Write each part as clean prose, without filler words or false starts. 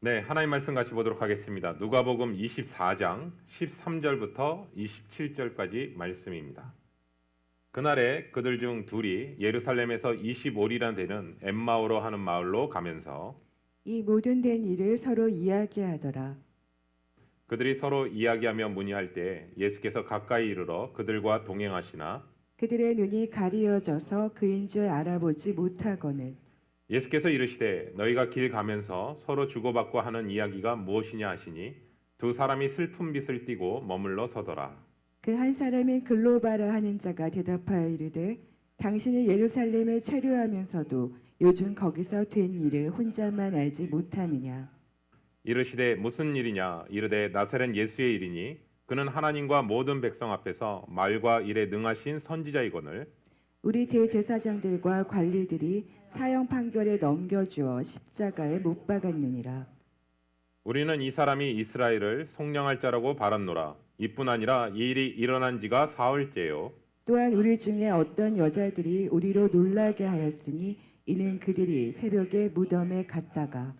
네, 하나님 말씀 같이 보도록 하겠습니다. 누가복음 24장 13절부터 27절까지 말씀입니다. 그날에 그들 중 둘이 예루살렘에서 25리나 되는 엠마오로 하는 마을로 가면서 이 모든 된 일을 서로 이야기하더라. 그들이 서로 이야기하며 문의할 때 예수께서 가까이 이르러 그들과 동행하시나 그들의 눈이 가리어져서 그인 줄 알아보지 못하거늘. 예수께서 이르시되 너희가 길 가면서 서로 주고받고 하는 이야기가 무엇이냐 하시니 두 사람이 슬픈 빛을 띠고 머물러 서더라. 그 한 사람이 글로바라 하는 자가 대답하여 이르되 당신이 예루살렘에 체류하면서도 요즘 거기서 된 일을 혼자만 알지 못하느냐. 이르시되 무슨 일이냐 이르되 나사렛 예수의 일이니 그는 하나님과 모든 백성 앞에서 말과 일에 능하신 선지자이거늘 우리 대제사장들과 관리들이 사형 판결에 넘겨주어 십자가에 못 박았느니라. 우리는 이 사람이 이스라엘을 속량할 자라고 바랐노라. 이뿐 아니라 이 일이 일어난 지가 사흘째요. 또한 우리 중에 어떤 여자들이 우리로 놀라게 하였으니 이는 그들이 새벽에 무덤에 갔다가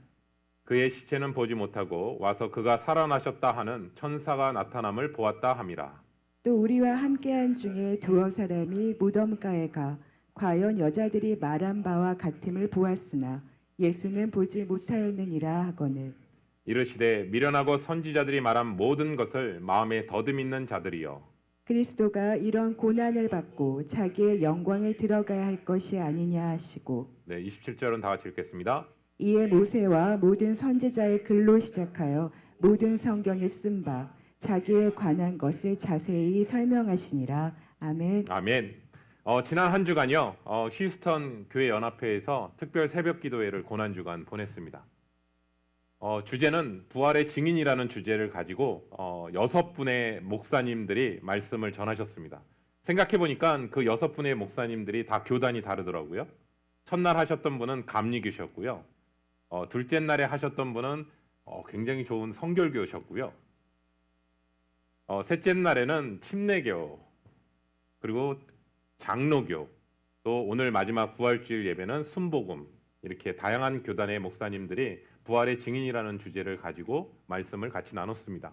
그의 시체는 보지 못하고 와서 그가 살아나셨다 하는 천사가 나타남을 보았다 함이라. 또 우리와 함께한 중에 두어 사람이 무덤가에 가 과연 여자들이 말한 바와 같음을 보았으나 예수는 보지 못하였느니라 하거늘. 이르시되 미련하고 선지자들이 말한 모든 것을 마음에 더듬있는 자들이여. 그리스도가 이런 고난을 받고 자기의 영광에 들어가야 할 것이 아니냐 하시고 네, 27절은 다 같이 읽겠습니다. 이에 모세와 모든 선지자의 글로 시작하여 모든 성경에 쓴 바 자기에 관한 것을 자세히 설명하시니라. 아멘. 아멘. 지난 한 주간요, 휴스턴 교회 연합회에서 특별 새벽 기도회를 고난 주간 보냈습니다. 주제는 부활의 증인이라는 주제를 가지고 6분의 목사님들이 말씀을 전하셨습니다. 생각해 보니까 그 6분의 목사님들이 다 교단이 다르더라고요. 첫날 하셨던 분은 감리교셨고요. 둘째 날에 하셨던 분은 굉장히 좋은 성결교셨고요. 셋째 날에는 침례교, 그리고 장로교, 또 오늘 마지막 부활주일 예배는 순복음, 이렇게 다양한 교단의 목사님들이 부활의 증인이라는 주제를 가지고 말씀을 같이 나눴습니다.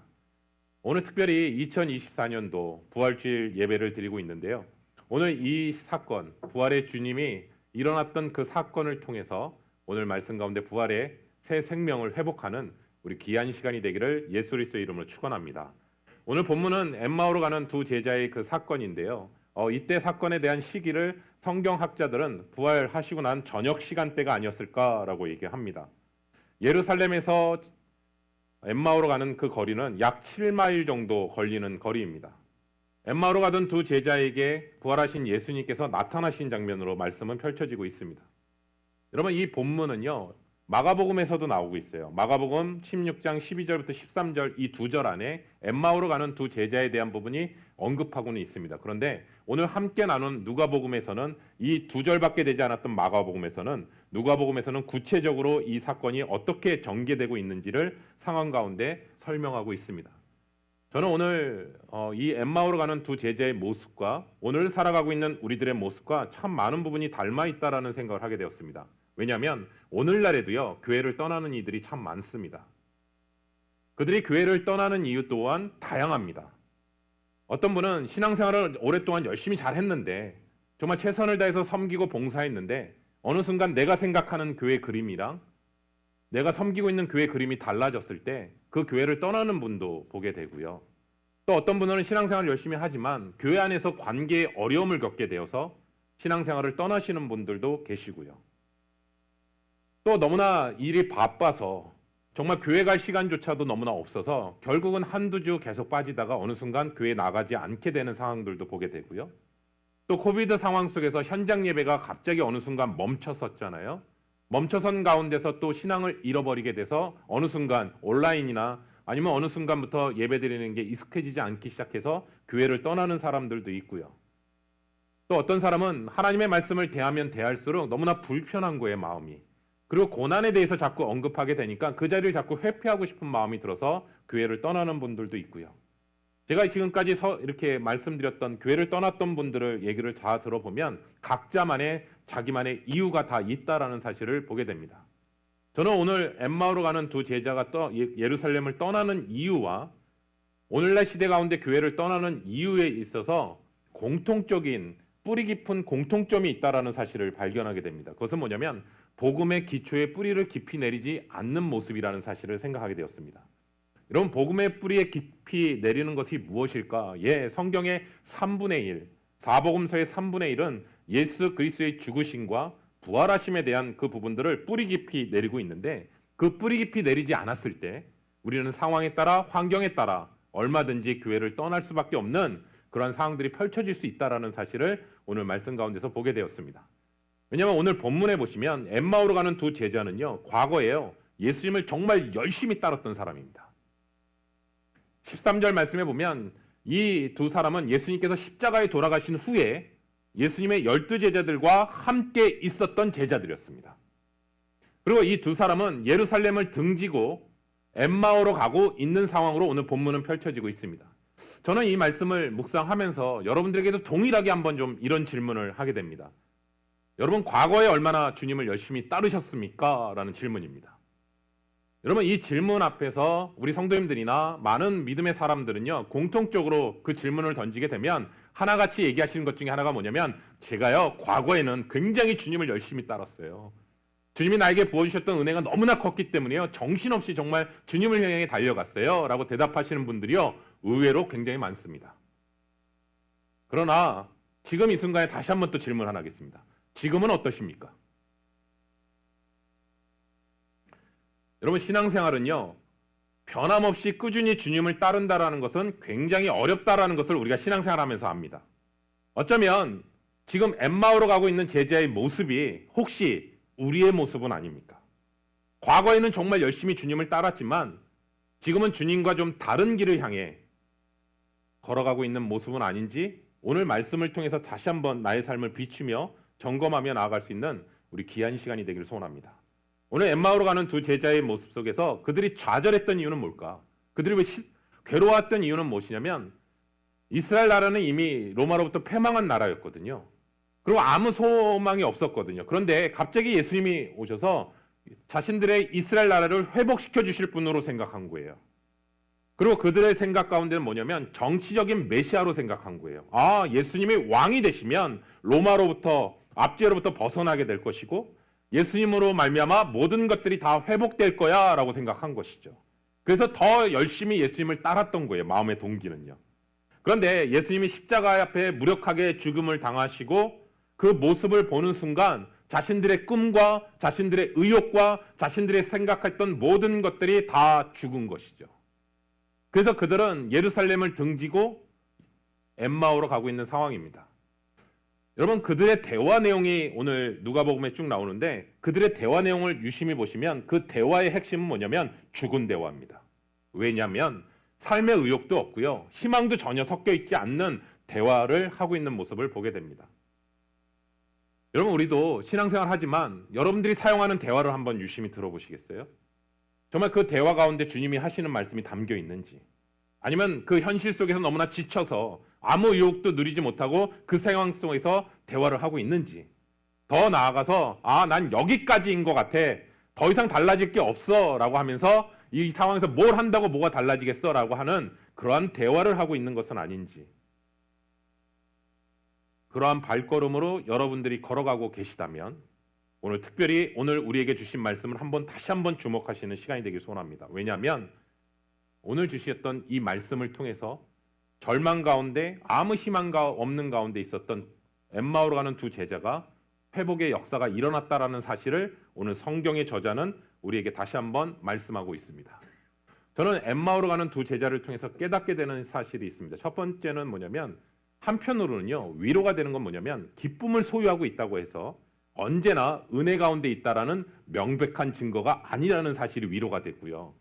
오늘 특별히 2024년도 부활주일 예배를 드리고 있는데요. 오늘 이 사건, 부활의 주님이 일어났던 그 사건을 통해서 오늘 말씀 가운데 부활의 새 생명을 회복하는 우리 귀한 시간이 되기를 예수 그리스도의 이름으로 축원합니다. 오늘 본문은 엠마오로 가는 두 제자의 그 사건인데요. 이때 사건에 대한 시기를 성경학자들은 부활하시고 난 저녁 시간대가 아니었을까라고 얘기합니다. 예루살렘에서 엠마오로 가는 그 거리는 약 7마일 정도 걸리는 거리입니다. 엠마오로 가던 두 제자에게 부활하신 예수님께서 나타나신 장면으로 말씀은 펼쳐지고 있습니다. 여러분, 이 본문은요, 마가복음에서도 나오고 있어요. 마가복음 16장 12절부터 13절 이 두 절 안에 엠마오로 가는 두 제자에 대한 부분이 언급하고는 있습니다. 그런데 오늘 함께 나눈 누가복음에서는 이 두 절밖에 되지 않았던 마가복음에서는 누가복음에서는 구체적으로 이 사건이 어떻게 전개되고 있는지를 상황 가운데 설명하고 있습니다. 저는 오늘 이 엠마오로 가는 두 제자의 모습과 오늘 살아가고 있는 우리들의 모습과 참 많은 부분이 닮아 있다라는 생각을 하게 되었습니다. 왜냐하면 오늘날에도요, 교회를 떠나는 이들이 참 많습니다. 그들이 교회를 떠나는 이유 또한 다양합니다. 어떤 분은 신앙생활을 오랫동안 열심히 잘 했는데 정말 최선을 다해서 섬기고 봉사했는데 어느 순간 내가 생각하는 교회 그림이랑 내가 섬기고 있는 교회 그림이 달라졌을 때 그 교회를 떠나는 분도 보게 되고요. 또 어떤 분은 신앙생활을 열심히 하지만 교회 안에서 관계에 어려움을 겪게 되어서 신앙생활을 떠나시는 분들도 계시고요. 또 너무나 일이 바빠서 정말 교회 갈 시간조차도 너무나 없어서 결국은 한두 주 계속 빠지다가 어느 순간 교회 나가지 않게 되는 상황들도 보게 되고요. 또 코비드 상황 속에서 현장 예배가 갑자기 어느 순간 멈춰섰잖아요. 멈춰선 가운데서 또 신앙을 잃어버리게 돼서 어느 순간 온라인이나 아니면 어느 순간부터 예배드리는 게 익숙해지지 않기 시작해서 교회를 떠나는 사람들도 있고요. 또 어떤 사람은 하나님의 말씀을 대하면 대할수록 너무나 불편한 거예요, 마음이. 그리고 고난에 대해서 자꾸 언급하게 되니까 그 자리를 자꾸 회피하고 싶은 마음이 들어서 교회를 떠나는 분들도 있고요. 제가 지금까지 이렇게 말씀드렸던 교회를 떠났던 분들을 얘기를 다 들어보면 각자만의 자기만의 이유가 다 있다라는 사실을 보게 됩니다. 저는 오늘 엠마오로 가는 두 제자가 예루살렘을 떠나는 이유와 오늘날 시대 가운데 교회를 떠나는 이유에 있어서 공통적인 뿌리 깊은 공통점이 있다라는 사실을 발견하게 됩니다. 그것은 뭐냐면 복음의 기초에 뿌리를 깊이 내리지 않는 모습이라는 사실을 생각하게 되었습니다. 여러분, 복음의 뿌리에 깊이 내리는 것이 무엇일까? 성경의 3분의 1, 사복음서의 3분의 1은 예수 그리스도의 죽으심과 부활하심에 대한 그 부분들을 뿌리 깊이 내리고 있는데, 그 뿌리 깊이 내리지 않았을 때 우리는 상황에 따라, 환경에 따라 얼마든지 교회를 떠날 수밖에 없는 그런 상황들이 펼쳐질 수 있다는 사실을 오늘 말씀 가운데서 보게 되었습니다. 왜냐하면 오늘 본문에 보시면 엠마오로 가는 두 제자는요, 과거에요, 예수님을 정말 열심히 따랐던 사람입니다. 13절 말씀에 보면 이 두 사람은 예수님께서 십자가에 돌아가신 후에 예수님의 12제자들과 함께 있었던 제자들이었습니다. 그리고 이 두 사람은 예루살렘을 등지고 엠마오로 가고 있는 상황으로 오늘 본문은 펼쳐지고 있습니다. 저는 이 말씀을 묵상하면서 여러분들에게도 동일하게 한번 좀 이런 질문을 하게 됩니다. 여러분, 과거에 얼마나 주님을 열심히 따르셨습니까? 라는 질문입니다. 여러분, 이 질문 앞에서 우리 성도님들이나 많은 믿음의 사람들은요, 공통적으로 그 질문을 던지게 되면 하나같이 얘기하시는 것 중에 하나가 뭐냐면, 제가요, 과거에는 굉장히 주님을 열심히 따랐어요. 주님이 나에게 부어주셨던 은혜가 너무나 컸기 때문에요, 정신없이 정말 주님을 향해 달려갔어요 라고 대답하시는 분들이요, 의외로 굉장히 많습니다. 그러나 지금 이 순간에 다시 한번 또 질문 하나 하겠습니다. 지금은 어떠십니까? 여러분, 신앙생활은요, 변함없이 꾸준히 주님을 따른다라는 것은 굉장히 어렵다라는 것을 우리가 신앙생활하면서 압니다. 어쩌면 지금 엠마오로 가고 있는 제자의 모습이 혹시 우리의 모습은 아닙니까? 과거에는 정말 열심히 주님을 따랐지만 지금은 주님과 좀 다른 길을 향해 걸어가고 있는 모습은 아닌지 오늘 말씀을 통해서 다시 한번 나의 삶을 비추며 점검하며 나아갈 수 있는 우리 귀한 시간이 되기를 소원합니다. 오늘 엠마오로 가는 두 제자의 모습 속에서 그들이 좌절했던 이유는 뭘까? 그들이 왜 괴로웠던 이유는 무엇이냐면 이스라엘 나라는 이미 로마로부터 패망한 나라였거든요. 그리고 아무 소망이 없었거든요. 그런데 갑자기 예수님이 오셔서 자신들의 이스라엘 나라를 회복시켜 주실 분으로 생각한 거예요. 그리고 그들의 생각 가운데는 뭐냐면 정치적인 메시아로 생각한 거예요. 아, 예수님이 왕이 되시면 로마로부터, 압제로부터 벗어나게 될 것이고 예수님으로 말미암아 모든 것들이 다 회복될 거야 라고 생각한 것이죠. 그래서 더 열심히 예수님을 따랐던 거예요. 마음의 동기는요. 그런데 예수님이 십자가 앞에 무력하게 죽음을 당하시고 그 모습을 보는 순간 자신들의 꿈과 자신들의 의욕과 자신들의 생각했던 모든 것들이 다 죽은 것이죠. 그래서 그들은 예루살렘을 등지고 엠마오로 가고 있는 상황입니다. 여러분, 그들의 대화 내용이 오늘 누가복음에 쭉 나오는데 그들의 대화 내용을 유심히 보시면 그 대화의 핵심은 뭐냐면 죽은 대화입니다. 왜냐하면 삶의 의욕도 없고요, 희망도 전혀 섞여 있지 않는 대화를 하고 있는 모습을 보게 됩니다. 여러분, 우리도 신앙생활 하지만 여러분들이 사용하는 대화를 한번 유심히 들어보시겠어요? 정말 그 대화 가운데 주님이 하시는 말씀이 담겨 있는지, 아니면 그 현실 속에서 너무나 지쳐서 아무 유혹도 누리지 못하고 그 상황 속에서 대화를 하고 있는지, 더 나아가서 난 여기까지인 것 같아, 더 이상 달라질 게 없어 라고 하면서 이 상황에서 뭘 한다고 뭐가 달라지겠어 라고 하는 그러한 대화를 하고 있는 것은 아닌지, 그러한 발걸음으로 여러분들이 걸어가고 계시다면 오늘 특별히 오늘 우리에게 주신 말씀을 다시 한번 주목하시는 시간이 되길 소원합니다. 왜냐하면 오늘 주셨던 이 말씀을 통해서 절망 가운데 아무 희망가 없는 가운데 있었던 엠마오로 가는 두 제자가 회복의 역사가 일어났다라는 사실을 오늘 성경의 저자는 우리에게 다시 한번 말씀하고 있습니다. 저는 엠마오로 가는 두 제자를 통해서 깨닫게 되는 사실이 있습니다. 첫 번째는 뭐냐면, 한편으로는요, 위로가 되는 건 뭐냐면 기쁨을 소유하고 있다고 해서 언제나 은혜 가운데 있다라는 명백한 증거가 아니라는 사실이 위로가 되고요.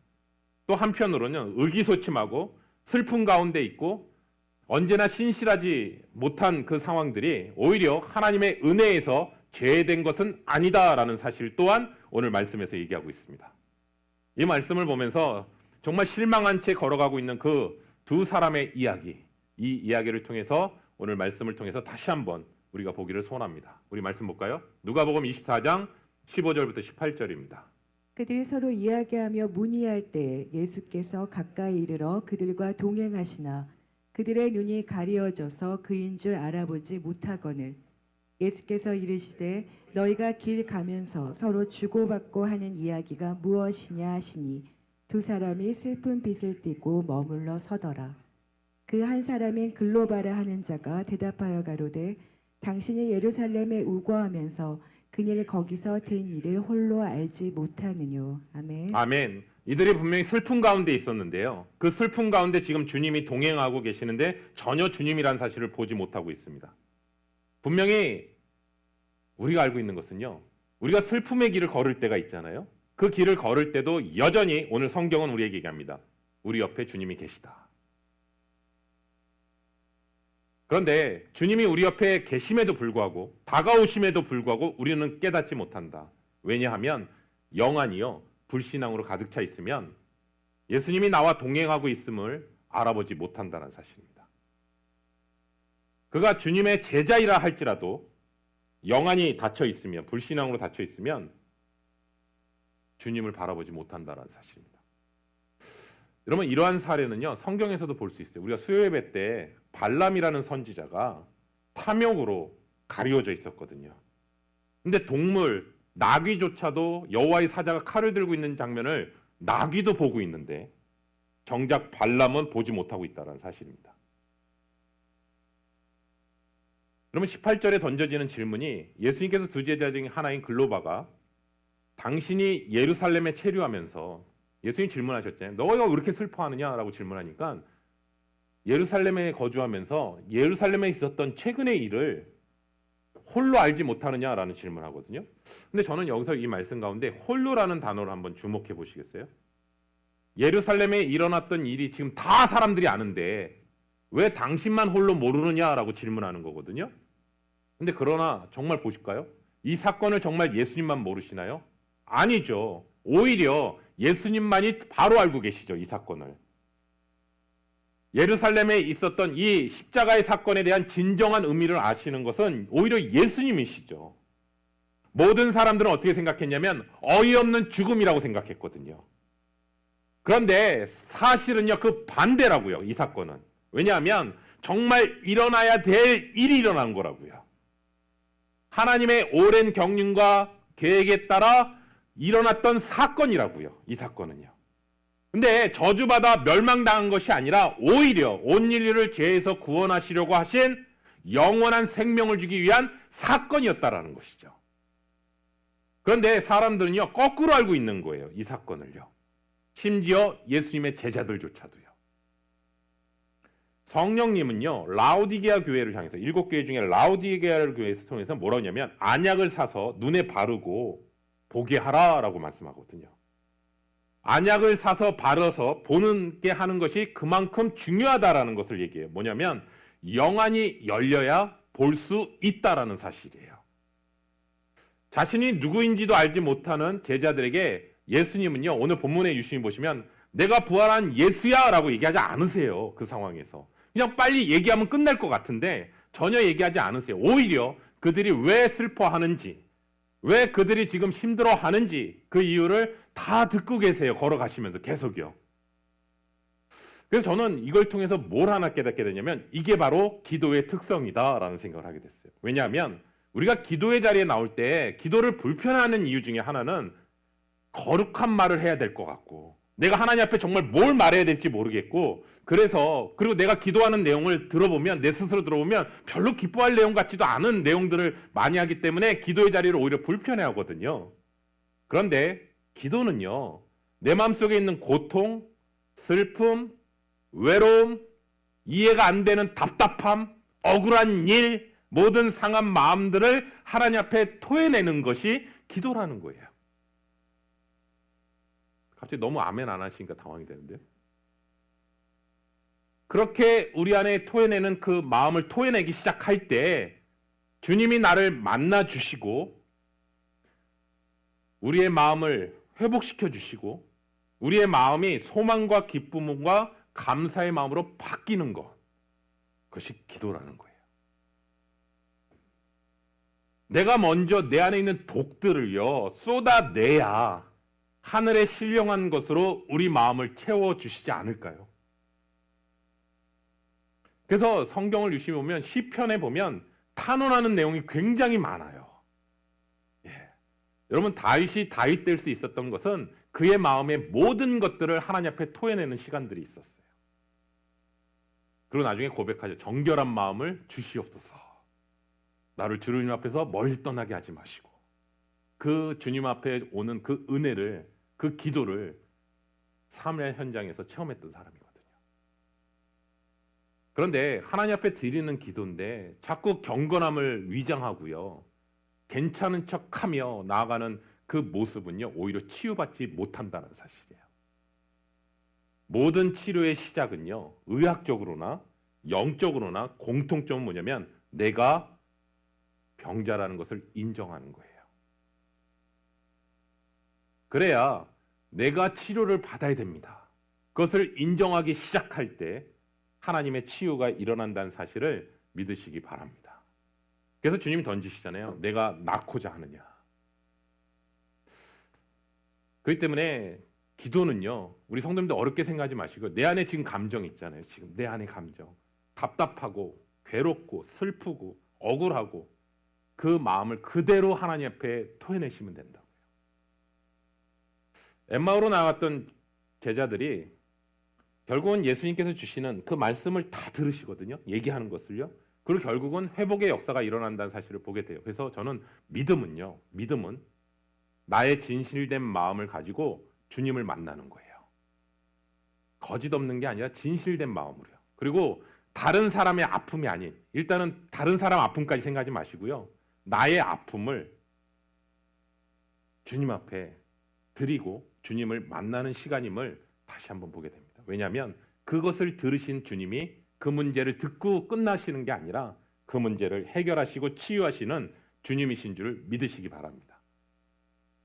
또 한편으로는 의기소침하고 슬픔 가운데 있고 언제나 신실하지 못한 그 상황들이 오히려 하나님의 은혜에서 죄된 것은 아니다라는 사실 또한 오늘 말씀에서 얘기하고 있습니다. 이 말씀을 보면서 정말 실망한 채 걸어가고 있는 그 두 사람의 이야기, 이 이야기를 통해서 오늘 말씀을 통해서 다시 한번 우리가 보기를 소원합니다. 우리 말씀 볼까요? 누가복음 24장 15절부터 18절입니다. 그들이 서로 이야기하며 문의할 때에 예수께서 가까이 이르러 그들과 동행하시나 그들의 눈이 가리어져서 그인 줄 알아보지 못하거늘 예수께서 이르시되 너희가 길 가면서 서로 주고받고 하는 이야기가 무엇이냐 하시니 두 사람이 슬픈 빛을 띠고 머물러 서더라. 그 한 사람인 글로바라 하는 자가 대답하여 가로되 당신이 예루살렘에 우거하면서 그일 거기서 된 일을 홀로 알지 못하느뇨. 아멘. 아멘. 이들이 분명히 슬픔 가운데 있었는데요. 그 슬픔 가운데 지금 주님이 동행하고 계시는데 전혀 주님이란 사실을 보지 못하고 있습니다. 분명히 우리가 알고 있는 것은요. 우리가 슬픔의 길을 걸을 때가 있잖아요. 그 길을 걸을 때도 여전히 오늘 성경은 우리에게 얘기합니다. 우리 옆에 주님이 계시다. 그런데 주님이 우리 옆에 계심에도 불구하고 다가오심에도 불구하고 우리는 깨닫지 못한다. 왜냐하면 영안이요. 불신앙으로 가득 차 있으면 예수님이 나와 동행하고 있음을 알아보지 못한다는 사실입니다. 그가 주님의 제자이라 할지라도 영안이 닫혀 있으면 불신앙으로 닫혀 있으면 주님을 바라보지 못한다는 사실입니다. 여러분 이러한 사례는요. 성경에서도 볼 수 있어요. 우리가 수요예배 때 발람이라는 선지자가 탐욕으로 가리워져 있었거든요. 근데 동물 나귀조차도 여호와의 사자가 칼을 들고 있는 장면을 나귀도 보고 있는데 정작 발람은 보지 못하고 있다는 사실입니다. 그러면 18절에 던져지는 질문이 예수님께서 두 제자 중에 하나인 글로바가 당신이 예루살렘에 체류하면서 예수님 질문하셨잖아요. 너희가 왜 이렇게 슬퍼하느냐라고 질문하니까 예루살렘에 거주하면서 예루살렘에 있었던 최근의 일을 홀로 알지 못하느냐라는 질문하거든요. 근데 저는 여기서 이 말씀 가운데 홀로라는 단어를 한번 주목해 보시겠어요? 예루살렘에 일어났던 일이 지금 다 사람들이 아는데 왜 당신만 홀로 모르느냐라고 질문하는 거거든요. 근데 그러나 정말 보실까요? 이 사건을 정말 예수님만 모르시나요? 아니죠. 오히려 예수님만이 바로 알고 계시죠. 이 사건을. 예루살렘에 있었던 이 십자가의 사건에 대한 진정한 의미를 아시는 것은 오히려 예수님이시죠. 모든 사람들은 어떻게 생각했냐면 어이없는 죽음이라고 생각했거든요. 그런데 사실은요. 그 반대라고요. 이 사건은. 왜냐하면 정말 일어나야 될 일이 일어난 거라고요. 하나님의 오랜 경륜과 계획에 따라 일어났던 사건이라고요. 이 사건은요. 근데 저주받아 멸망당한 것이 아니라 오히려 온 인류를 죄에서 구원하시려고 하신 영원한 생명을 주기 위한 사건이었다라는 것이죠. 그런데 사람들은요. 거꾸로 알고 있는 거예요. 이 사건을요. 심지어 예수님의 제자들조차도요. 성령님은요. 라오디게아 교회를 향해서 7교회 중에 라오디게아 교회에서 통해서 뭐라고 하냐면 안약을 사서 눈에 바르고 보게 하라라고 말씀하거든요. 안약을 사서 바르서 보는 게 하는 것이 그만큼 중요하다라는 것을 얘기해요. 뭐냐면 영안이 열려야 볼 수 있다라는 사실이에요. 자신이 누구인지도 알지 못하는 제자들에게 예수님은요. 오늘 본문에 유심히 보시면 내가 부활한 예수야 라고 얘기하지 않으세요. 그 상황에서. 그냥 빨리 얘기하면 끝날 것 같은데 전혀 얘기하지 않으세요. 오히려 그들이 왜 슬퍼하는지 왜 그들이 지금 힘들어하는지 그 이유를 다 듣고 계세요. 걸어가시면서 계속요. 그래서 저는 이걸 통해서 뭘 하나 깨닫게 되냐면 이게 바로 기도의 특성이다라는 생각을 하게 됐어요. 왜냐하면 우리가 기도의 자리에 나올 때 기도를 불편해하는 이유 중에 하나는 거룩한 말을 해야 될 것 같고 내가 하나님 앞에 정말 뭘 말해야 될지 모르겠고 그리고 내가 기도하는 내용을 들어보면 내 스스로 들어보면 별로 기뻐할 내용 같지도 않은 내용들을 많이 하기 때문에 기도의 자리를 오히려 불편해하거든요. 그런데 기도는요. 내 마음속에 있는 고통, 슬픔, 외로움, 이해가 안 되는 답답함, 억울한 일, 모든 상한 마음들을 하나님 앞에 토해내는 것이 기도라는 거예요. 갑자기 너무 아멘 안 하시니까 당황이 되는데요. 그렇게 우리 안에 토해내는 그 마음을 토해내기 시작할 때 주님이 나를 만나 주시고 우리의 마음을 회복시켜 주시고 우리의 마음이 소망과 기쁨과 감사의 마음으로 바뀌는 것. 그것이 기도라는 거예요. 내가 먼저 내 안에 있는 독들을요 쏟아내야 하늘의 신령한 것으로 우리 마음을 채워주시지 않을까요? 그래서 성경을 유심히 보면 시편에 보면 탄원하는 내용이 굉장히 많아요. 여러분 다윗이 다윗 될 수 있었던 것은 그의 마음의 모든 것들을 하나님 앞에 토해내는 시간들이 있었어요. 그리고 나중에 고백하죠. 정결한 마음을 주시옵소서. 나를 주님 앞에서 멀리 떠나게 하지 마시고. 그 주님 앞에 오는 그 은혜를, 그 기도를 삶의 현장에서 체험했던 사람이거든요. 그런데 하나님 앞에 드리는 기도인데 자꾸 경건함을 위장하고요. 괜찮은 척하며 나아가는 그 모습은요, 오히려 치유받지 못한다는 사실이에요. 모든 치료의 시작은요, 의학적으로나 영적으로나 공통점은 뭐냐면 내가 병자라는 것을 인정하는 거예요. 그래야 내가 치료를 받아야 됩니다. 그것을 인정하기 시작할 때 하나님의 치유가 일어난다는 사실을 믿으시기 바랍니다. 그래서 주님이 던지시잖아요. 내가 낳고자 하느냐. 그렇기 때문에 기도는요, 우리 성도님들 어렵게 생각하지 마시고 내 안에 지금 감정이 있잖아요. 지금 내 안에 감정. 답답하고 괴롭고 슬프고 억울하고 그 마음을 그대로 하나님 앞에 토해내시면 된다고요. 엠마오로 나왔던 제자들이 결국은 예수님께서 주시는 그 말씀을 다 들으시거든요. 얘기하는 것을요. 그리고 결국은 회복의 역사가 일어난다는 사실을 보게 돼요. 그래서 저는 믿음은 나의 진실된 마음을 가지고 주님을 만나는 거예요. 거짓 없는 게 아니라 진실된 마음으로요. 그리고 다른 사람의 아픔이 아닌, 일단은 다른 사람 아픔까지 생각하지 마시고요. 나의 아픔을 주님 앞에 드리고 주님을 만나는 시간임을 다시 한번 보게 됩니다. 왜냐하면 그것을 들으신 주님이 그 문제를 듣고 끝나시는 게 아니라 그 문제를 해결하시고 치유하시는 주님이신 줄 믿으시기 바랍니다.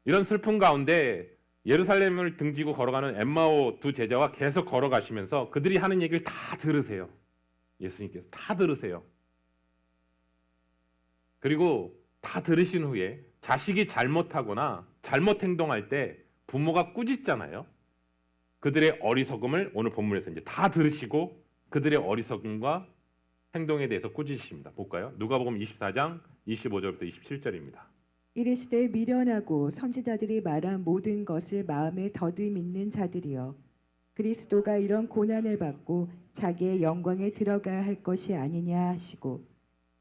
이런 슬픔 가운데 예루살렘을 등지고 걸어가는 엠마오 두 제자와 계속 걸어가시면서 그들이 하는 얘기를 다 들으세요. 예수님께서 다 들으세요. 그리고 다 들으신 후에 자식이 잘못하거나 잘못 행동할 때 부모가 꾸짖잖아요. 그들의 어리석음을 오늘 본문에서 이제 다 들으시고 그들의 어리석음과 행동에 대해서 꾸짖으십니다. 볼까요? 누가복음 24장 25절부터 27절입니다. 이르시되 미련하고 선지자들이 말한 모든 것을 마음에 더듬 있는 자들이여, 그리스도가 이런 고난을 받고 자기의 영광에 들어가야 할 것이 아니냐 하시고,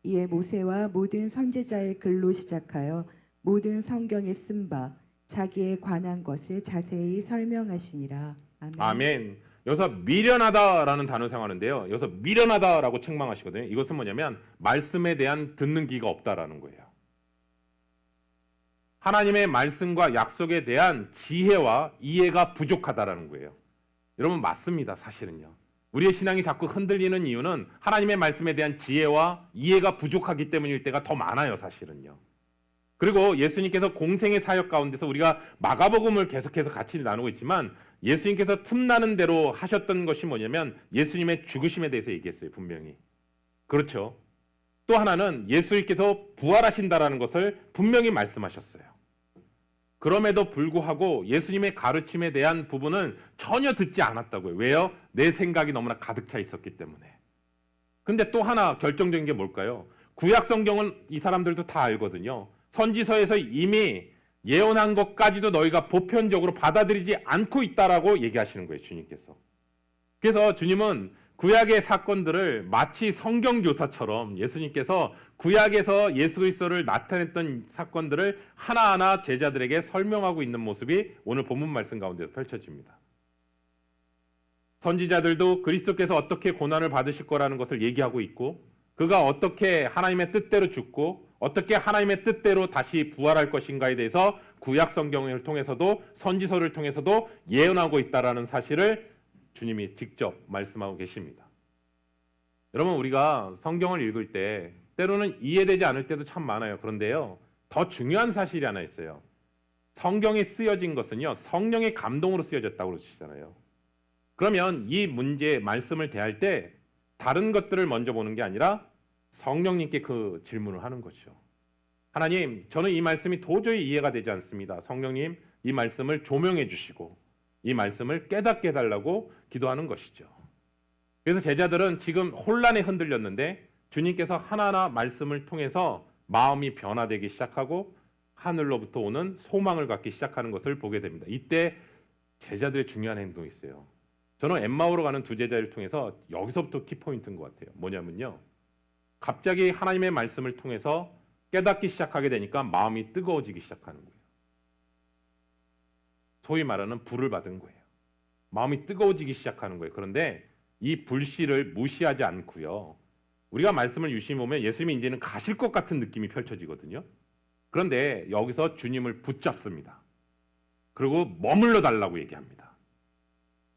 이에 모세와 모든 선지자의 글로 시작하여 모든 성경에 쓴 바 자기에 관한 것을 자세히 설명하시니라. 아멘. 아멘. 여기서 미련하다라는 단어 사용하는데요. 여기서 미련하다라고 책망하시거든요. 이것은 뭐냐면 말씀에 대한 듣는 귀가 없다라는 거예요. 하나님의 말씀과 약속에 대한 지혜와 이해가 부족하다라는 거예요. 여러분 맞습니다. 사실은요. 우리의 신앙이 자꾸 흔들리는 이유는 하나님의 말씀에 대한 지혜와 이해가 부족하기 때문일 때가 더 많아요. 사실은요. 그리고 예수님께서 공생의 사역 가운데서 우리가 마가복음을 계속해서 같이 나누고 있지만 예수님께서 틈나는 대로 하셨던 것이 뭐냐면 예수님의 죽으심에 대해서 얘기했어요. 분명히. 그렇죠. 또 하나는 예수님께서 부활하신다라는 것을 분명히 말씀하셨어요. 그럼에도 불구하고 예수님의 가르침에 대한 부분은 전혀 듣지 않았다고요. 왜요? 내 생각이 너무나 가득 차 있었기 때문에. 근데 또 하나 결정적인 게 뭘까요? 구약 성경은 이 사람들도 다 알거든요. 선지서에서 이미 예언한 것까지도 너희가 보편적으로 받아들이지 않고 있다라고 얘기하시는 거예요. 주님께서. 그래서 주님은 구약의 사건들을 마치 성경교사처럼 예수님께서 구약에서 예수 그리스도를 나타냈던 사건들을 하나하나 제자들에게 설명하고 있는 모습이 오늘 본문 말씀 가운데서 펼쳐집니다. 선지자들도 그리스도께서 어떻게 고난을 받으실 거라는 것을 얘기하고 있고 그가 어떻게 하나님의 뜻대로 죽고 어떻게 하나님의 뜻대로 다시 부활할 것인가에 대해서 구약 성경을 통해서도 선지서를 통해서도 예언하고 있다라는 사실을 주님이 직접 말씀하고 계십니다. 여러분 우리가 성경을 읽을 때 때로는 이해되지 않을 때도 참 많아요. 그런데요. 더 중요한 사실이 하나 있어요. 성경이 쓰여진 것은요. 성령의 감동으로 쓰여졌다고 그러시잖아요. 그러면 이 문제 말씀을 대할 때 다른 것들을 먼저 보는 게 아니라 성령님께 그 질문을 하는 거죠. 하나님, 저는 이 말씀이 도저히 이해가 되지 않습니다. 성령님, 이 말씀을 조명해 주시고 이 말씀을 깨닫게 해달라고 기도하는 것이죠. 그래서 제자들은 지금 혼란에 흔들렸는데 주님께서 하나하나 말씀을 통해서 마음이 변화되기 시작하고 하늘로부터 오는 소망을 갖기 시작하는 것을 보게 됩니다. 이때 제자들의 중요한 행동이 있어요. 저는 엠마오로 가는 두 제자를 통해서 여기서부터 키포인트인 것 같아요. 뭐냐면요, 갑자기 하나님의 말씀을 통해서 깨닫기 시작하게 되니까 마음이 뜨거워지기 시작하는 거예요. 소위 말하는 불을 받은 거예요. 마음이 뜨거워지기 시작하는 거예요. 그런데 이 불씨를 무시하지 않고요, 우리가 말씀을 유심히 보면 예수님이 이제는 가실 것 같은 느낌이 펼쳐지거든요. 그런데 여기서 주님을 붙잡습니다. 그리고 머물러 달라고 얘기합니다.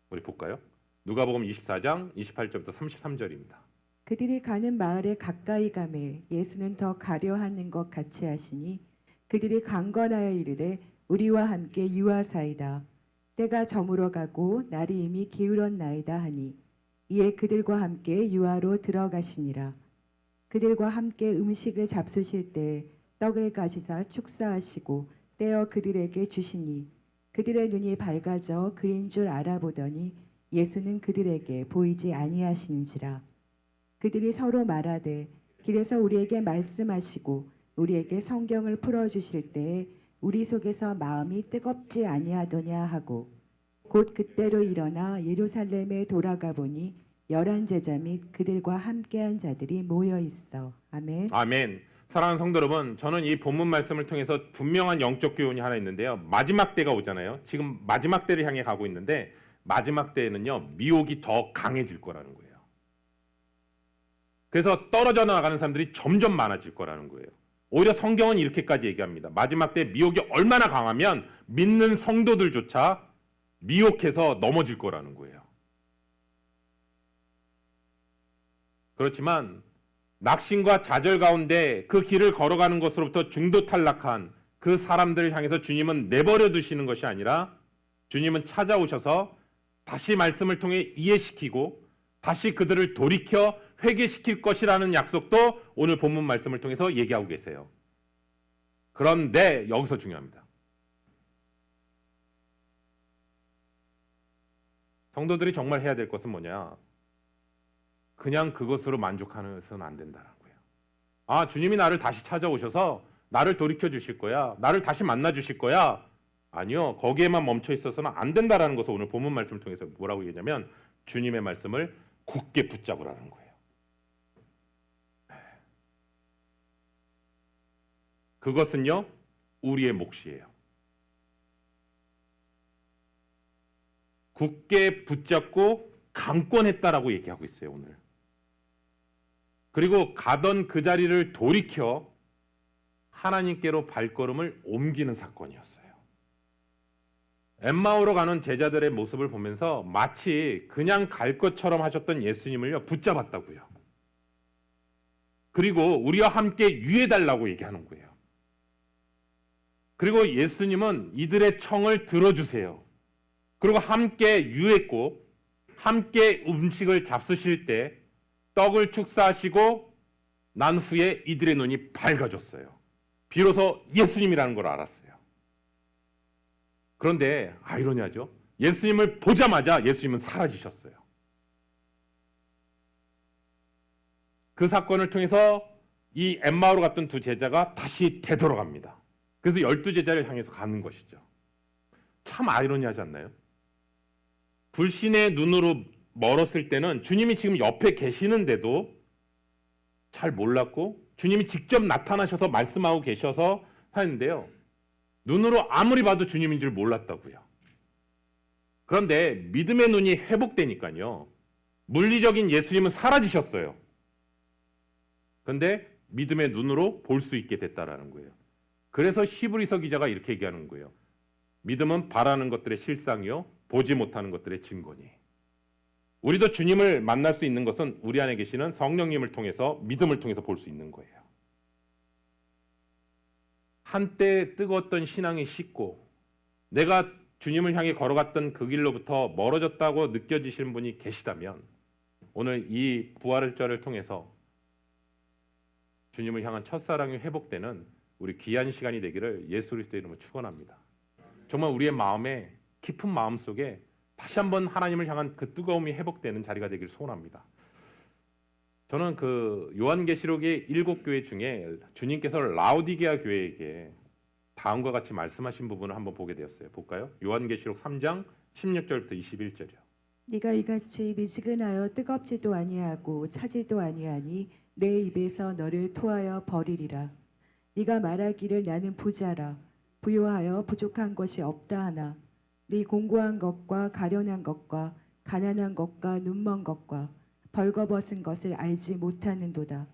우리 볼까요? 누가복음 24장 28절부터 33절입니다. 그들이 가는 마을에 가까이 가매 예수는 더 가려 하는 것 같이 하시니 그들이 강건하여 이르되 우리와 함께 유하사이다. 때가 저물어 가고 날이 이미 기울었나이다 하니 이에 그들과 함께 유하로 들어가시니라. 그들과 함께 음식을 잡수실 때 떡을 가지사 축사하시고 떼어 그들에게 주시니 그들의 눈이 밝아져 그인 줄 알아보더니 예수는 그들에게 보이지 아니하시는지라. 그들이 서로 말하되 길에서 우리에게 말씀하시고 우리에게 성경을 풀어주실 때에 우리 속에서 마음이 뜨겁지 아니하더냐 하고 곧 그때로 일어나 예루살렘에 돌아가 보니 11 제자 및 그들과 함께한 자들이 모여 있어. 아멘. 아멘. 사랑하는 성도 여러분, 저는 이 본문 말씀을 통해서 분명한 영적 교훈이 하나 있는데요. 마지막 때가 오잖아요. 지금 마지막 때를 향해 가고 있는데 마지막 때에는요, 미혹이 더 강해질 거라는 거예요. 그래서 떨어져 나가는 사람들이 점점 많아질 거라는 거예요. 오히려 성경은 이렇게까지 얘기합니다. 마지막 때 미혹이 얼마나 강하면 믿는 성도들조차 미혹해서 넘어질 거라는 거예요. 그렇지만 낙심과 좌절 가운데 그 길을 걸어가는 것으로부터 중도 탈락한 그 사람들을 향해서 주님은 내버려 두시는 것이 아니라 주님은 찾아오셔서 다시 말씀을 통해 이해시키고 다시 그들을 돌이켜 회개시킬 것이라는 약속도 오늘 본문 말씀을 통해서 얘기하고 계세요. 그런데 여기서 중요합니다. 성도들이 정말 해야 될 것은 뭐냐? 그냥 그것으로 만족하서는 안 된다는 거예요. 아, 주님이 나를 다시 찾아오셔서 나를 돌이켜 주실 거야. 나를 다시 만나 주실 거야. 아니요. 거기에만 멈춰 있어서는 안 된다라는 것을 오늘 본문 말씀을 통해서 뭐라고 얘기하냐면 주님의 말씀을 굳게 붙잡으라는 거예요. 그것은요, 우리의 몫이에요. 굳게 붙잡고 강권했다라고 얘기하고 있어요, 오늘. 그리고 가던 그 자리를 돌이켜 하나님께로 발걸음을 옮기는 사건이었어요. 엠마오로 가는 제자들의 모습을 보면서 마치 그냥 갈 것처럼 하셨던 예수님을요, 붙잡았다고요. 그리고 우리와 함께 유해달라고 얘기하는 거예요. 그리고 예수님은 이들의 청을 들어주세요. 그리고 함께 유했고 함께 음식을 잡수실 때 떡을 축사하시고 난 후에 이들의 눈이 밝아졌어요. 비로소 예수님이라는 걸 알았어요. 그런데 아이러니하죠. 예수님을 보자마자 예수님은 사라지셨어요. 그 사건을 통해서 이 엠마오로 갔던 두 제자가 다시 되돌아갑니다. 그래서 12제자를 향해서 가는 것이죠. 참 아이러니하지 않나요? 불신의 눈으로 멀었을 때는 주님이 지금 옆에 계시는데도 잘 몰랐고 주님이 직접 나타나셔서 말씀하고 계셔서 하는데요. 눈으로 아무리 봐도 주님인 줄 몰랐다고요. 그런데 믿음의 눈이 회복되니까요. 물리적인 예수님은 사라지셨어요. 그런데 믿음의 눈으로 볼 수 있게 됐다라는 거예요. 그래서 히브리서 기자가 이렇게 얘기하는 거예요. 믿음은 바라는 것들의 실상이요 보지 못하는 것들의 증거니. 우리도 주님을 만날 수 있는 것은 우리 안에 계시는 성령님을 통해서 믿음을 통해서 볼 수 있는 거예요. 한때 뜨거웠던 신앙이 식고 내가 주님을 향해 걸어갔던 그 길로부터 멀어졌다고 느껴지시는 분이 계시다면 오늘 이 부활절을 통해서 주님을 향한 첫사랑이 회복되는 우리 귀한 시간이 되기를 예수 그리스도의 이름으로 축원합니다. 정말 우리의 마음에 깊은 마음 속에 다시 한번 하나님을 향한 그 뜨거움이 회복되는 자리가 되길 소원합니다. 저는 그 요한계시록의 7교회 중에 주님께서 라오디게아 교회에게 다음과 같이 말씀하신 부분을 한번 보게 되었어요. 볼까요? 요한계시록 3장 16절부터 21절이요. 네가 이같이 미지근하여 뜨겁지도 아니하고 차지도 아니하니 내 입에서 너를 토하여 버리리라. 네가 말하기를 나는 부자라 부요하여 부족한 것이 없다 하나 네 공고한 것과 가련한 것과 가난한 것과 눈먼 것과 벌거벗은 것을 알지 못하는도다.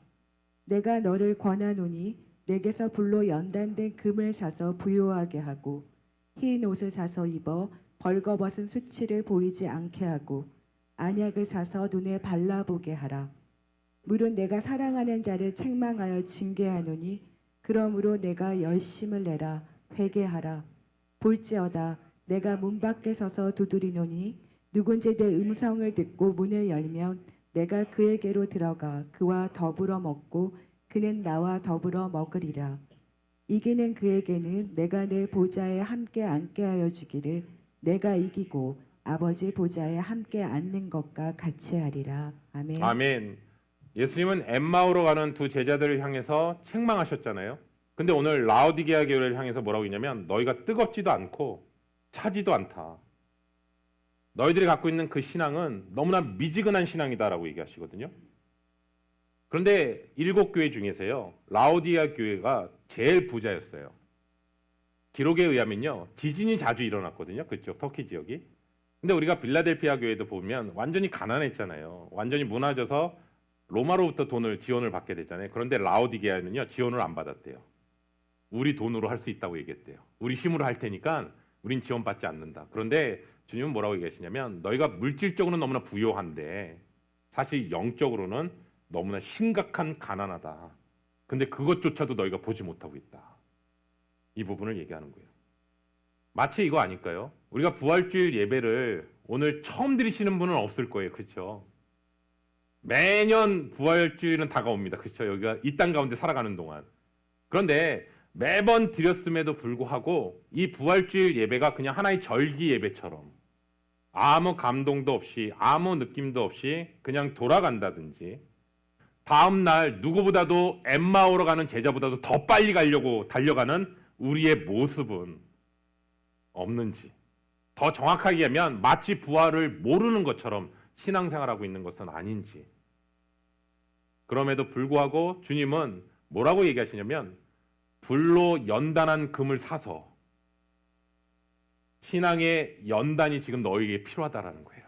내가 너를 권하노니 내게서 불로 연단된 금을 사서 부요하게 하고 흰 옷을 사서 입어 벌거벗은 수치를 보이지 않게 하고 안약을 사서 눈에 발라보게 하라. 물은 내가 사랑하는 자를 책망하여 징계하노니 그러므로 내가 열심을 내라 회개하라. 볼지어다 내가 문 밖에 서서 두드리노니 누군지 내 음성을 듣고 문을 열면 내가 그에게로 들어가 그와 더불어 먹고 그는 나와 더불어 먹으리라. 이기는 그에게는 내가 내 보좌에 함께 앉게 하여 주기를 내가 이기고 아버지 보좌에 함께 앉는 것과 같이 하리라. 아멘. 아멘. 예수님은 엠마오로 가는 두 제자들을 향해서 책망하셨잖아요. 근데 오늘 라오디게아 교회를 향해서 뭐라고 했냐면 너희가 뜨겁지도 않고 차지도 않다. 너희들이 갖고 있는 그 신앙은 너무나 미지근한 신앙이다라고 얘기하시거든요. 그런데 7교회 중에서요. 라오디게아 교회가 제일 부자였어요. 기록에 의하면요. 지진이 자주 일어났거든요. 그쪽 터키 지역이. 근데 우리가 빌라델피아 교회도 보면 완전히 가난했잖아요. 완전히 무너져서 로마로부터 지원을 받게 됐잖아요. 그런데 라오디게아는요. 지원을 안 받았대요. 우리 돈으로 할 수 있다고 얘기했대요. 우리 힘으로 할 테니까 우린 지원받지 않는다. 그런데 주님은 뭐라고 얘기하시냐면 너희가 물질적으로는 너무나 부요한데 사실 영적으로는 너무나 심각한 가난하다. 근데 그것조차도 너희가 보지 못하고 있다. 이 부분을 얘기하는 거예요. 마치 이거 아닐까요? 우리가 부활주일 예배를 오늘 처음 드리시는 분은 없을 거예요. 그렇죠? 매년 부활주일은 다가옵니다. 그렇죠? 여기가 이 땅 가운데 살아가는 동안. 그런데 매번 드렸음에도 불구하고 이 부활주일 예배가 그냥 하나의 절기 예배처럼 아무 감동도 없이 아무 느낌도 없이 그냥 돌아간다든지 다음 날 누구보다도 엠마오로 가는 제자보다도 더 빨리 가려고 달려가는 우리의 모습은 없는지, 더 정확하게 하면 마치 부활을 모르는 것처럼 신앙생활하고 있는 것은 아닌지. 그럼에도 불구하고 주님은 뭐라고 얘기하시냐면 불로 연단한 금을 사서 신앙의 연단이 지금 너에게 필요하다라는 거예요.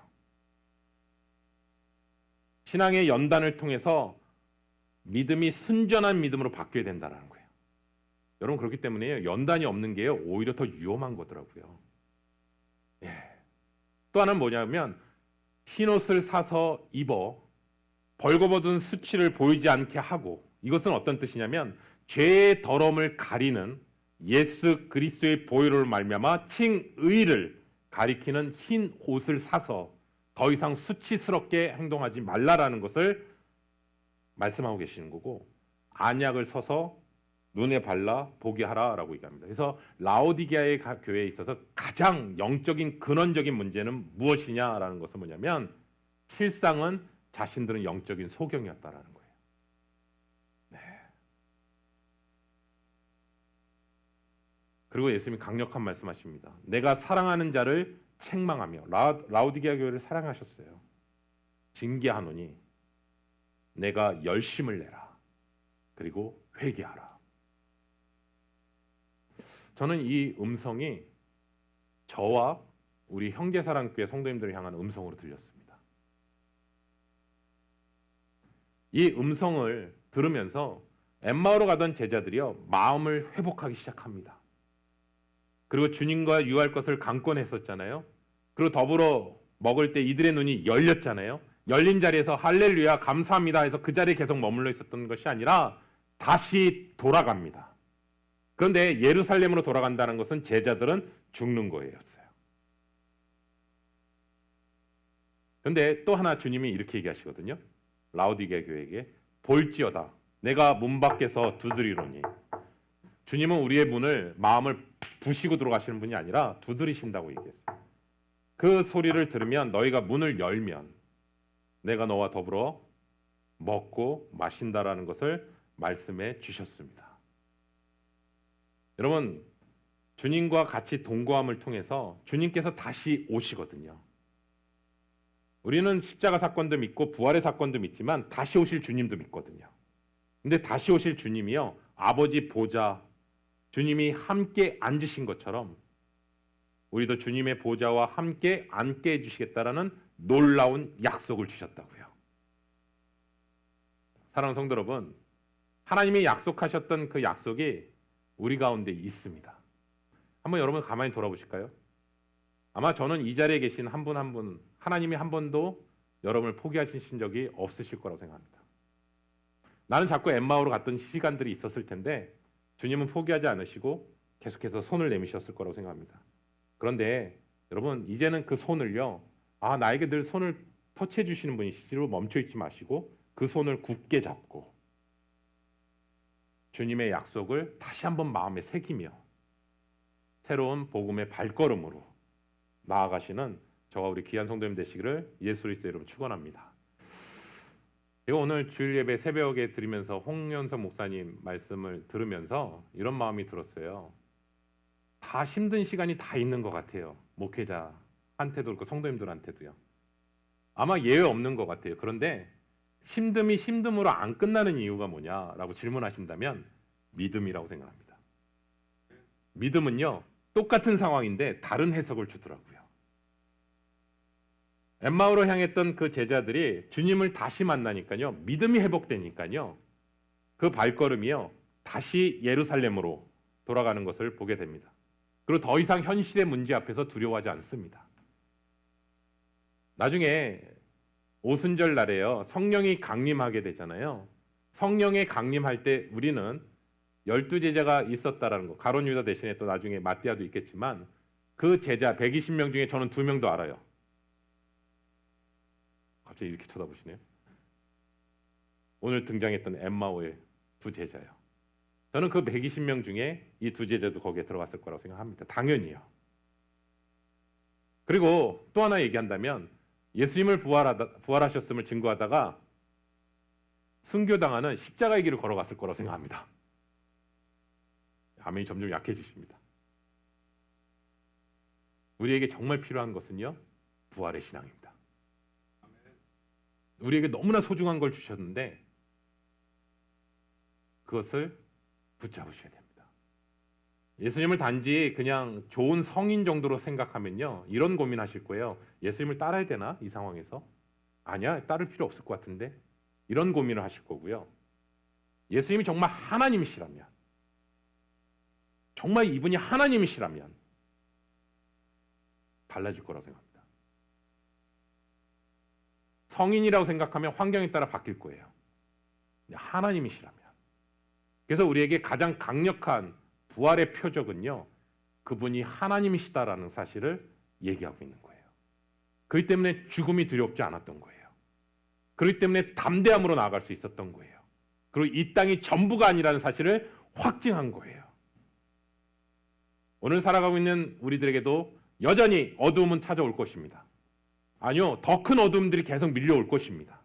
신앙의 연단을 통해서 믿음이 순전한 믿음으로 바뀌어야 된다는 거예요. 여러분 그렇기 때문에 연단이 없는 게 오히려 더 위험한 거더라고요. 예. 또 하나는 뭐냐면 흰옷을 사서 입어 벌거벗은 수치를 보이지 않게 하고 이것은 어떤 뜻이냐면 죄의 더러움을 가리는 예수 그리스도의 보혈로 말미암아 칭의를 가리키는 흰 옷을 사서 더 이상 수치스럽게 행동하지 말라라는 것을 말씀하고 계시는 거고 안약을 서서 눈에 발라 보게 하라라고 얘기합니다. 그래서 라오디게아의 교회에 있어서 가장 영적인 근원적인 문제는 무엇이냐라는 것은 뭐냐면 실상은 자신들은 영적인 소경이었다라는 거예요. 네. 그리고 예수님이 강력한 말씀하십니다. 내가 사랑하는 자를 책망하며 라오디게아 교회를 사랑하셨어요. 징계하노니 내가 열심을 내라. 그리고 회개하라. 저는 이 음성이 저와 우리 형제사랑교회 성도님들을 향한 음성으로 들렸습니다. 이 음성을 들으면서 엠마오로 가던 제자들이요 마음을 회복하기 시작합니다. 그리고 주님과 유할 것을 강권했었잖아요. 그리고 더불어 먹을 때 이들의 눈이 열렸잖아요. 열린 자리에서 할렐루야 감사합니다 해서 그 자리에 계속 머물러 있었던 것이 아니라 다시 돌아갑니다. 그런데 예루살렘으로 돌아간다는 것은 제자들은 죽는 거였어요. 그런데 또 하나 주님이 이렇게 얘기하시거든요. 라오디게아 교회에게 볼지어다 내가 문 밖에서 두드리노니 주님은 우리의 문을 마음을 부시고 들어가시는 분이 아니라 두드리신다고 얘기했어요. 그 소리를 들으면 너희가 문을 열면 내가 너와 더불어 먹고 마신다라는 것을 말씀해 주셨습니다. 여러분, 주님과 같이 동거함을 통해서 주님께서 다시 오시거든요. 우리는 십자가 사건도 믿고 부활의 사건도 믿지만 다시 오실 주님도 믿거든요. 근데 다시 오실 주님이요, 아버지 보좌, 주님이 함께 앉으신 것처럼 우리도 주님의 보좌와 함께 앉게 해주시겠다라는 놀라운 약속을 주셨다고요. 사랑하는 성도 여러분, 하나님이 약속하셨던 그 약속이 우리 가운데 있습니다. 한번 여러분 가만히 돌아보실까요? 아마 저는 이 자리에 계신 한 분 한 분, 하나님이 한 번도 여러분을 포기하신 적이 없으실 거라고 생각합니다. 나는 자꾸 엠마오로 갔던 시간들이 있었을 텐데 주님은 포기하지 않으시고 계속해서 손을 내미셨을 거라고 생각합니다. 그런데 여러분, 이제는 그 손을요, 나에게 늘 손을 터치해 주시는 분이시로 멈춰 있지 마시고 그 손을 굳게 잡고 주님의 약속을 다시 한번 마음에 새기며 새로운 복음의 발걸음으로 나아가시는 저와 우리 귀한 성도님 되시기를 예수 그리스도 이름으로 축원합니다. 제가 오늘 주일 예배 새벽에 드리면서 홍연석 목사님 말씀을 들으면서 이런 마음이 들었어요. 다 힘든 시간이 다 있는 것 같아요. 목회자한테도 그렇고 성도님들한테도요. 아마 예외 없는 것 같아요. 그런데 힘듦이 힘듦으로 안 끝나는 이유가 뭐냐라고 질문하신다면 믿음이라고 생각합니다. 믿음은요, 똑같은 상황인데 다른 해석을 주더라고요. 엠마오로 향했던 그 제자들이 주님을 다시 만나니까요, 믿음이 회복되니까요, 그 발걸음이요 다시 예루살렘으로 돌아가는 것을 보게 됩니다. 그리고 더 이상 현실의 문제 앞에서 두려워하지 않습니다. 나중에 오순절 날에요, 성령이 강림하게 되잖아요. 성령이 강림할 때 우리는 12제자가 있었다라는 거, 가룟 유다 대신에 또 나중에 마띠아도 있겠지만 그 제자 120명 중에 저는 2명도 알아요. 갑자기 이렇게 쳐다보시네요. 오늘 등장했던 엠마오의 2 제자요. 저는 그 120명 중에 이 2 제자도 거기에 들어갔을 거라고 생각합니다. 당연히요. 그리고 또 하나 얘기한다면 예수님을 부활하셨음을 증거하다가 순교당하는 십자가의 길을 걸어갔을 거라고 생각합니다. 아멘이 점점 약해지십니다. 우리에게 정말 필요한 것은요, 부활의 신앙입니다. 우리에게 너무나 소중한 걸 주셨는데 그것을 붙잡으셔야 됩니다. 예수님을 단지 그냥 좋은 성인 정도로 생각하면요, 이런 고민하실 거예요. 예수님을 따라야 되나? 이 상황에서? 아니야, 따를 필요 없을 것 같은데? 이런 고민을 하실 거고요. 예수님이 정말 하나님이시라면, 정말 이분이 하나님이시라면 달라질 거라고 생각합니다. 성인이라고 생각하면 환경에 따라 바뀔 거예요. 하나님이시라면. 그래서 우리에게 가장 강력한 부활의 표적은요, 그분이 하나님이시다라는 사실을 얘기하고 있는 거예요. 그렇기 때문에 죽음이 두렵지 않았던 거예요. 그렇기 때문에 담대함으로 나아갈 수 있었던 거예요. 그리고 이 땅이 전부가 아니라는 사실을 확증한 거예요. 오늘 살아가고 있는 우리들에게도 여전히 어두움은 찾아올 것입니다. 아니요, 더 큰 어두움들이 계속 밀려올 것입니다.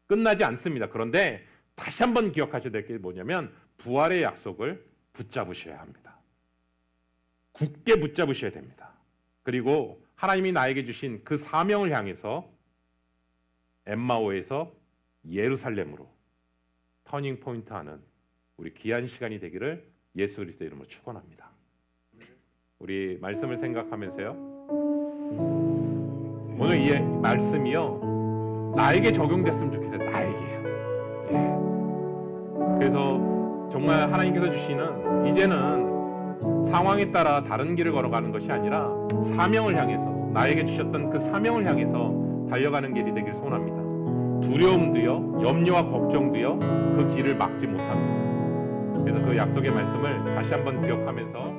끝나지 않습니다. 그런데 다시 한번 기억하셔야 될 게 뭐냐면 부활의 약속을 붙잡으셔야 합니다. 굳게 붙잡으셔야 됩니다. 그리고 하나님이 나에게 주신 그 사명을 향해서 엠마오에서 예루살렘으로 터닝 포인트 하는 우리 귀한 시간이 되기를 예수 그리스도의 이름으로 축원합니다. 우리 말씀을 생각하면서요, 오늘 이 말씀이요, 나에게 적용됐으면 좋겠어요. 나에게요. 그래서 정말 하나님께서 주시는, 이제는 상황에 따라 다른 길을 걸어가는 것이 아니라 사명을 향해서, 나에게 주셨던 그 사명을 향해서 달려가는 길이 되길 소원합니다. 두려움도요, 염려와 걱정도요, 그 길을 막지 못합니다. 그래서 그 약속의 말씀을 다시 한번 기억하면서